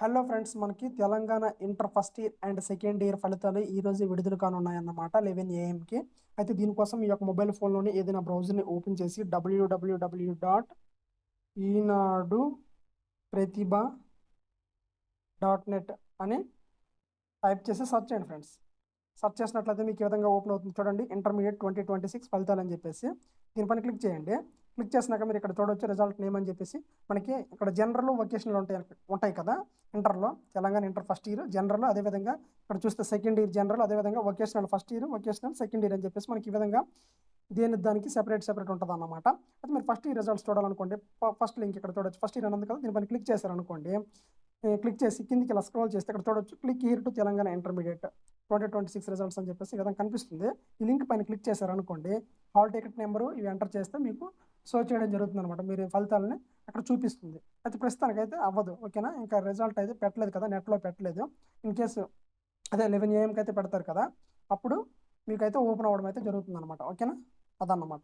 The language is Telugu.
హలో ఫ్రెండ్స్, మనకి Telangana inter first year and second year ఫలితాలు ఈ రోజు విడుదల కానున్నాయన్నమాట 11 AM అయితే దీనికోసం మీ యొక్క మొబైల్ ఫోన్లోని ఏదైనా బ్రౌజర్ని ఓపెన్ చేసి www.ఈనాడు ప్రతిభ.net అని టైప్ చేసి సర్చ్ చేయండి ఫ్రెండ్స్. సర్చ్ చేసినట్లయితే మీకు ఈ విధంగా ఓపెన్ అవుతుంది. చూడండి, ఇంటర్మీడియట్ 2026 ఫలితాలు అని చెప్పేసి దీనిపైన క్లిక్ చేయండి. క్లిక్ చేసినాక మీరు ఇక్కడ చూడవచ్చు రిజల్ట్ నేమ్ అని చెప్పేసి మనకి ఇక్కడ జనరల్ వొకేషనల్ ఉంటాయి కదా. ఇంటర్లో Telangana inter first year general, అదేవిధంగా ఇక్కడ చూస్తే సెకండ్ ఇయర్ జనరల్, అదేవిధంగా vocational first year, vocational second year అని చెప్పేసి మనకి ఈ విధంగా దానికి సెపరేట్ ఉంటుంది అన్నమాట. అయితే మీరు ఫస్ట్ ఇయర్ రిజల్ట్స్ చూడాలనుకోండి, ఫస్ట్ లింక్ ఇక్కడ చూడొచ్చు. ఫస్ట్ ఇయర్ అన్నది కదా, దీనిపైన క్లిక్ చేశారనుకోండి, క్లిక్ చేసి కిందికి ఇలా స్క్రోల్ చేస్తే ఇక్కడ చూడొచ్చు click here to Telangana intermediate 2026 results అని చెప్పేసి ఈ విధంగా కనిపిస్తుంది. ఈ లింక్ పైన క్లిక్ చేశారనుకోండి, హాల్ టికెట్ నెంబరు ఇవి ఎంటర్ చేస్తే మీకు షో చేయడం జరుగుతుంది అనమాట. మీరు ఫలితాలని అక్కడ చూపిస్తుంది. అయితే ప్రస్తుతానికైతే అవ్వదు, ఓకేనా. ఇంకా రిజల్ట్ అయితే పెట్టలేదు కదా, నెట్లో పెట్టలేదు. ఇన్ కేసు అదే 11 AM అయితే పెడతారు కదా, అప్పుడు మీకైతే ఓపెన్ అవ్వడం అయితే జరుగుతుంది అనమాట, ఓకేనా. అదన్నమాట.